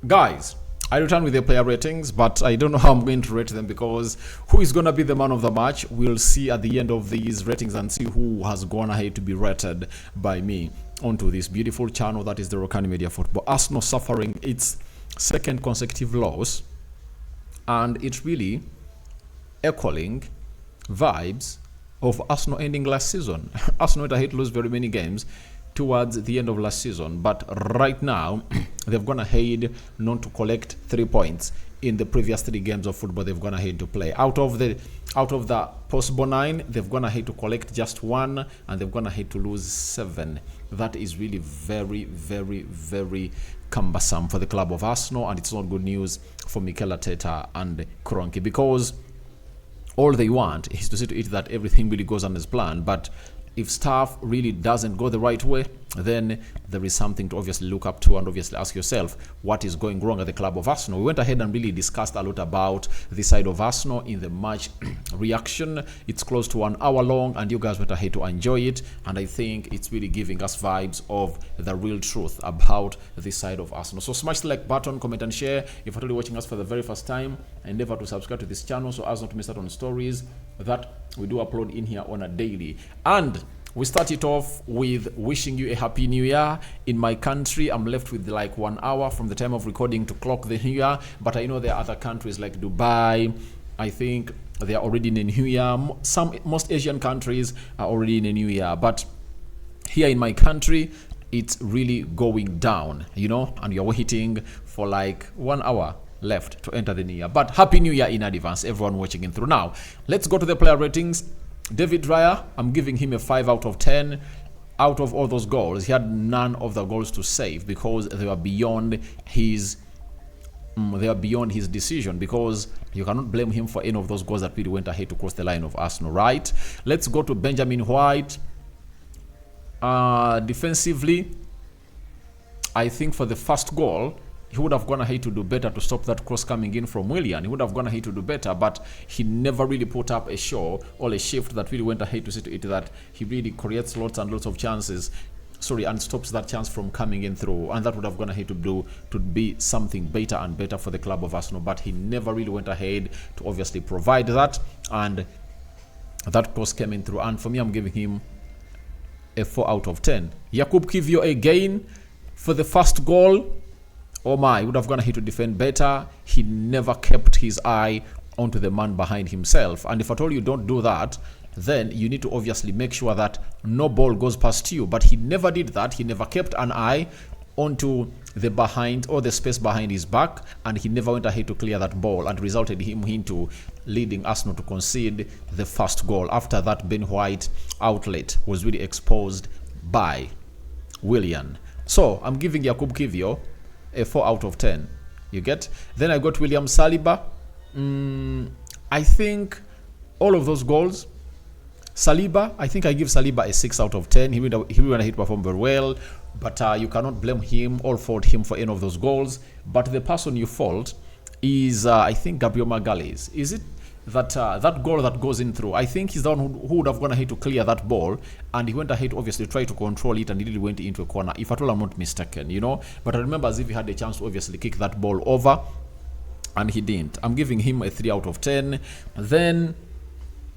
Guys, I return with the player ratings, but I don't know how I'm going to rate them because who is going to be the man of the match, we'll see at the end of these ratings and see who has gone ahead to be rated by me onto this beautiful channel that is the Rokani Media Football. Arsenal suffering its second consecutive loss, and it's really echoing vibes of Arsenal ending last season. Arsenal went ahead to lose very many games towards the end of last season, but right now they've gone ahead not to collect 3 points in the previous 3 games of football they've gone ahead to play. Out of the possible 9, they've gone ahead to collect just 1, and they've gone ahead to lose 7. That is really very, very, very cumbersome for the club of Arsenal, and it's not good news for Mikel Arteta and Kroenke, because all they want is to see to it that everything really goes on as planned. But if stuff really doesn't go the right way, then there is something to obviously look up to and obviously ask yourself what is going wrong at the club of Arsenal. We went ahead and really discussed a lot about the side of Arsenal in the match reaction. It's close to 1 hour long, and you guys went ahead to enjoy it, and I think it's really giving us vibes of the real truth about this side of Arsenal. So smash the like button, comment and share. If you're totally watching us for the very first time, endeavor to subscribe to this channel so as not to miss out on stories that we do upload in here on a daily. And we start it off with wishing you a happy new year. In my country, I'm left with like 1 hour from the time of recording to clock the new year, but I know there are other countries like Dubai. I think they are already in a new year. Most Asian countries are already in a new year, but here in my country, it's really going down, you know, and you're waiting for like 1 hour left to enter the new year. But happy new year in advance, everyone watching in through. Now let's go to the player ratings. David Raya, I'm giving him a 5 out of 10. Out of all those goals, he had none of the goals to save because they were beyond his decision, because you cannot blame him for any of those goals that really went ahead to cross the line of Arsenal, right? Let's go to Benjamin White. Defensively, I think for the first goal, he would have gone ahead to do better to stop that cross coming in from Willian. He would have gone ahead to do better, but he never really put up a show or a shift that really went ahead to see to it that he really creates lots and lots of chances, and stops that chance from coming in through, and that would have gone ahead to be something better and better for the club of Arsenal, but he never really went ahead to obviously provide that, and that cross came in through, and for me, I'm giving him a 4 out of 10. Jakub Kiwior again for the first goal. Oh my, he would have gone ahead to defend better. He never kept his eye onto the man behind himself. And if at all you don't do that, then you need to obviously make sure that no ball goes past you. But he never did that. He never kept an eye onto the behind or the space behind his back, and he never went ahead to clear that ball, and resulted him into leading Arsenal to concede the first goal after that Ben White outlet was really exposed by Willian. So I'm giving Jakub Kiwior a 4 out of 10. You get? Then I got William Saliba. I think all of those goals, Saliba, I think I give Saliba a 6 out of 10. He went ahead to perform very well, but you cannot blame him or fault him for any of those goals. But the person you fault is, I think, Gabriel Magalhaes. Is it that that goal that goes in through? I think he's the one who would have gone ahead to clear that ball, and he went ahead to obviously try to control it, and he really went into a corner, if at all I'm not mistaken, you know. But I remember as if he had a chance to obviously kick that ball over, and he didn't. I'm giving him a 3 out of 10. Then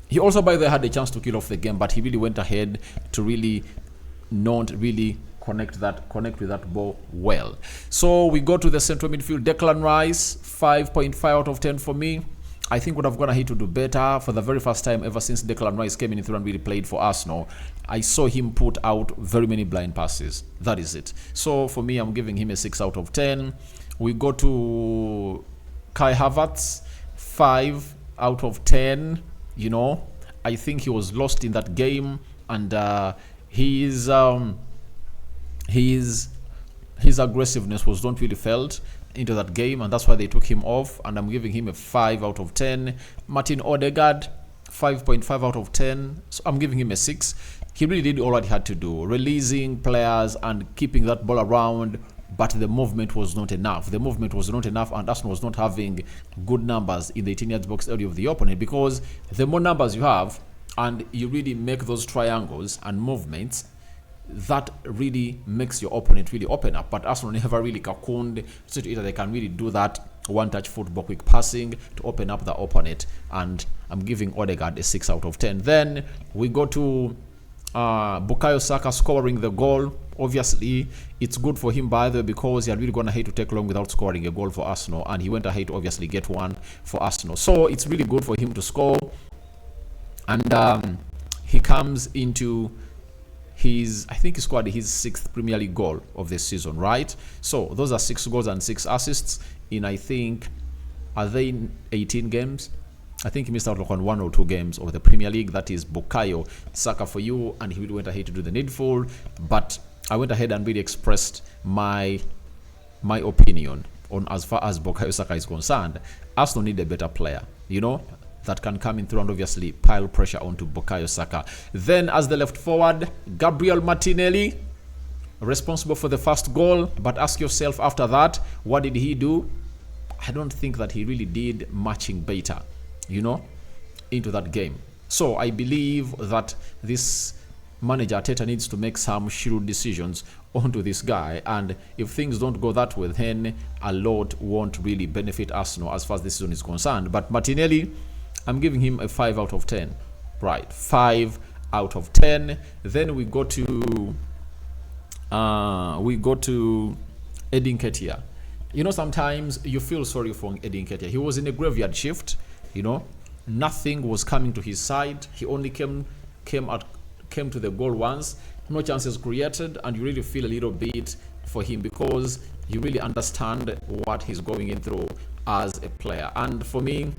he also, by the way, had a chance to kill off the game, but he really went ahead to really not really connect with that ball well. So we go to the central midfield. Declan Rice, 5.5 out of 10 for me. I think would have gone ahead to do better. For the very first time ever since Declan Rice came in through and really played for Arsenal, I saw him put out very many blind passes. That is it. So for me, I'm giving him a 6 out of 10. We go to Kai Havertz, 5 out of 10. You know, I think he was lost in that game, and his aggressiveness was not really felt into that game, and that's why they took him off, and I'm giving him a 5 out of 10. Martin Odegaard, 5.5 out of 10. So I'm giving him a 6. He really did all what he had to do, releasing players and keeping that ball around, but the movement was not enough. The movement was not enough, and Arsenal was not having good numbers in the 18-yard box area of the opponent, because the more numbers you have and you really make those triangles and movements, that really makes your opponent really open up. But Arsenal never really cocooned, so either they can really do that one-touch football, quick passing to open up the opponent, and I'm giving Odegaard a 6 out of 10. Then we go to Bukayo Saka scoring the goal. Obviously, it's good for him, by the way, because he had really gone ahead to take long without scoring a goal for Arsenal, and he went ahead to obviously get one for Arsenal. So it's really good for him to score, and he comes into I think he scored his 6th Premier League goal of this season, right? So those are 6 goals and 6 assists in, I think, are they 18 games? I think he missed out on 1 or 2 games of the Premier League. That is Bukayo Saka for you, and he really went ahead to do the needful. But I went ahead and really expressed my opinion on as far as Bukayo Saka is concerned. Arsenal need a better player, that can come in through and obviously pile pressure onto Bukayo Saka. Then as the left forward, Gabriel Martinelli, responsible for the first goal. But ask yourself after that, what did he do? I don't think that he really did matching better, into that game. So I believe that this manager Arteta needs to make some shrewd decisions onto this guy, and if things don't go that way, then a lot won't really benefit Arsenal as far as this season is concerned. But Martinelli, I'm giving him a 5 out of 10. Right, 5 out of 10. Then we go to Eddie Nketiah. Sometimes you feel sorry for Eddie Nketiah. He was in a graveyard shift. Nothing was coming to his side. He only came to the goal once. No chances created, and you really feel a little bit for him because you really understand what he's going in through as a player. And for me,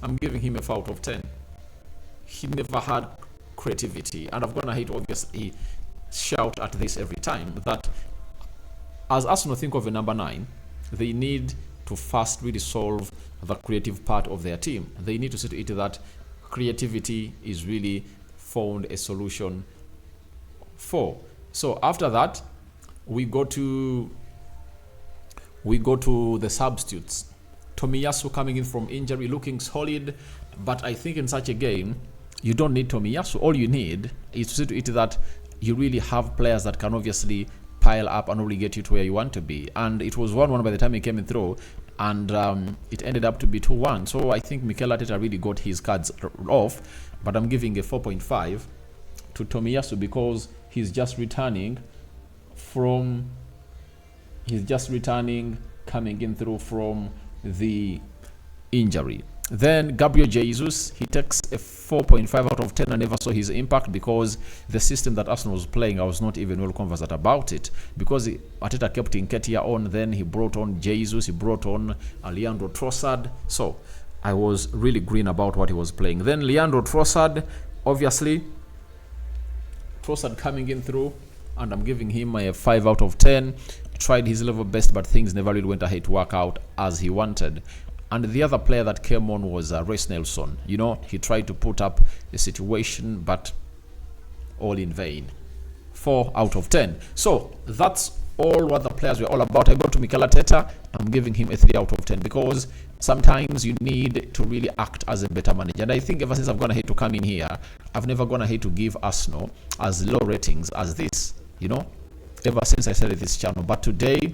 I'm giving him a 5 out of 10. He never had creativity, and I've gone ahead to obviously shout at this every time that as Arsenal think of a number 9, they need to first really solve the creative part of their team. They need to see to it that creativity is really found a solution for. So after that, we go to the substitutes. Tomiyasu coming in from injury, looking solid, but I think in such a game, you don't need Tomiyasu. All you need is to see to it that you really have players that can obviously pile up and really get you to where you want to be. And it was 1-1 by the time he came in through, and it ended up to be 2-1. So I think Mikel Arteta really got his cards off, but I'm giving a 4.5 to Tomiyasu because he's just returning coming in through from the injury. Then Gabriel Jesus, he takes a 4.5 out of 10. I never saw his impact because the system that Arsenal was playing, I was not even well conversant about it, because Arteta kept Nketiah on, then he brought on Jesus, he brought on Leandro Trossard, so I was really green about what he was playing. Then Leandro Trossard, obviously Trossard coming in through, and I'm giving him a 5 out of 10. Tried his level best, but things never really went ahead to work out as he wanted. And the other player that came on was Reece Nelson. He tried to put up a situation, but all in vain. 4 out of 10. So that's all what the players were all about. I go to Mikel Arteta. I'm giving him a 3 out of 10 because sometimes you need to really act as a better manager. And I think ever since I've gone ahead to come in here, I've never gone ahead to give Arsenal as low ratings as this, ever since I started this channel. But today,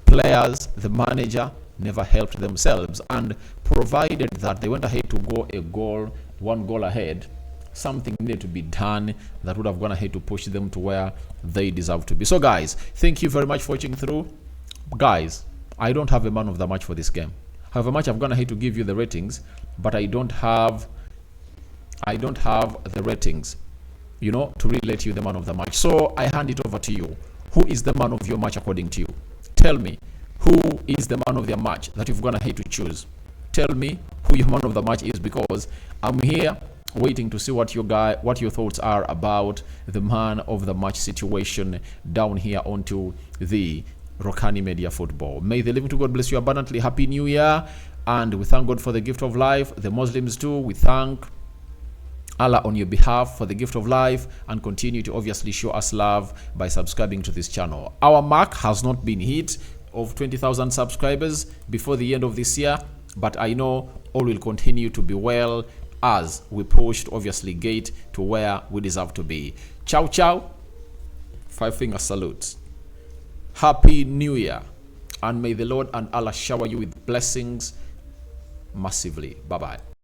players, the manager, never helped themselves, and provided that they went ahead to go one goal ahead, something needed to be done that would have gone ahead to push them to where they deserve to be. So guys, thank you very much for watching through. Guys, I don't have a man of the match for this game. However much I've gone ahead to give you the ratings, but I don't have the ratings, to really let you the man of the match. So I hand it over to you. Who is the man of your match according to you? Tell me, who is the man of their match that you've gone ahead to choose? Tell me who your man of the match is, because I'm here waiting to see what your thoughts are about the man of the match situation down here onto the Rokani Media Football. May the living to God bless you abundantly. Happy New Year, and we thank God for the gift of life. The Muslims too, we thank Allah on your behalf for the gift of life, and continue to obviously show us love by subscribing to this channel. Our mark has not been hit of 20,000 subscribers before the end of this year, but I know all will continue to be well as we push to obviously get to where we deserve to be. Ciao, ciao. 5-finger salute. Happy New Year. And may the Lord and Allah shower you with blessings massively. Bye-bye.